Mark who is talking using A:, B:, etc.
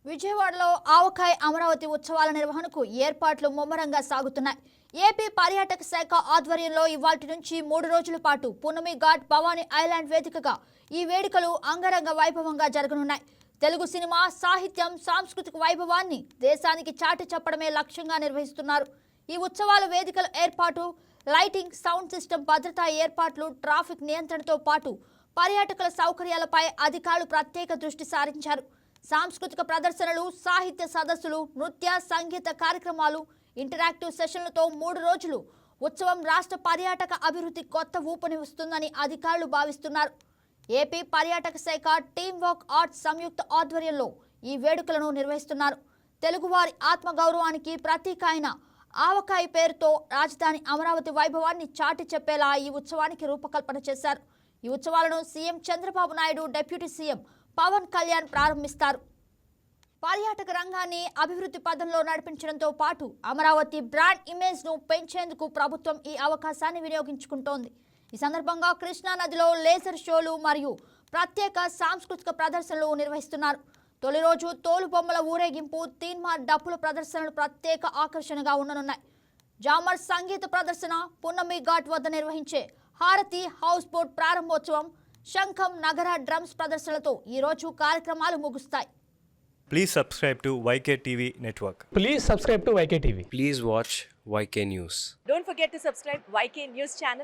A: విజయవాడలో ఆవకాయ అమరావతి ఉత్సవాల నిర్వహణకు ఏర్పాట్లు ముమ్మరంగా సాగుతున్నాయి. ఏపీ పర్యాటక శాఖ ఆధ్వర్యంలో ఇవాల్టి నుంచి 3 రోజుల పాటు పున్నమి ఘాట్ భవానీ ఐలాండ్ వేదికగా ఈ వేడుకలు అంగరంగ వైభవంగా జరగనున్నాయి. తెలుగు సినిమా, సాహిత్యం, సాంస్కృతిక వైభవాన్ని దేశానికి చాటి చెప్పడమే లక్ష్యంగా నిర్వహిస్తున్నారు. ఈ ఉత్సవాల వేదికల ఏర్పాటు, లైటింగ్, సౌండ్ సిస్టమ్, భద్రతా ఏర్పాట్లు, ట్రాఫిక్ నియంత్రణతో పాటు పర్యాటకుల సౌకర్యాలపై అధికారులు ప్రత్యేక దృష్టి సారించారు. సాంస్కృతిక ప్రదర్శనలు, సాహిత్య సదస్సులు, నృత్య, సంగీత కార్యక్రమాలు, ఇంటరాక్టివ్ సెషన్లతో 3 రోజులు ఉత్సవం రాష్ట్ర పర్యాటక అభివృద్ధి కొత్త ఊపునిస్తుందని అధికారులు భావిస్తున్నారు. ఏపీ పర్యాటక శాఖ టీమ్ వర్క్ ఆర్ట్స్ సంయుక్త ఆధ్వర్యంలో ఈ వేడుకలను నిర్వహిస్తున్నారు. తెలుగువారి ఆత్మగౌరవానికి ప్రతీక అయిన ఆవకాయ పేరుతో రాజధాని అమరావతి వైభవాన్ని చాటి చెప్పేలా ఈ ఉత్సవానికి రూపకల్పన చేశారు. ఈ ఉత్సవాలను CM Chandrababu Naidu, deputy CM Pawan Kalyan ప్రారంభిస్తారు. పర్యాటక రంగాన్ని అభివృద్ధి పథంలో నడిపించడంతో పాటు అమరావతి బ్రాండ్ ఇమేజ్ ను పెంచేందుకు ప్రభుత్వం ఈ అవకాశాన్ని వినియోగించుకుంటోంది. ఈ సందర్భంగా కృష్ణా నదిలో లేజర్ షోలు మరియు ప్రత్యేక సాంస్కృతిక ప్రదర్శనలు నిర్వహిస్తున్నారు. తొలి రోజు తోలుబొమ్మల ఊరేగింపు, తీన్మార్ డప్పుల ప్రదర్శనలు ప్రత్యేక ఆకర్షణగా ఉండనున్నాయి. జామర్ సంగీత ప్రదర్శన, పున్నమి ఘాట్ వద్ద నిర్వహించే హారతి హౌస్ బోట్ ప్రారంభోత్సవం, శంఖం, నగర డ్రమ్స్ ప్రదర్శనలతో ఈ రోజు కార్యక్రమాలు ముగుస్తాయి.
B: Please subscribe to YK TV Network.
C: Please subscribe to YK TV.
D: Please watch YK News.
E: Don't forget to subscribe YK News channel.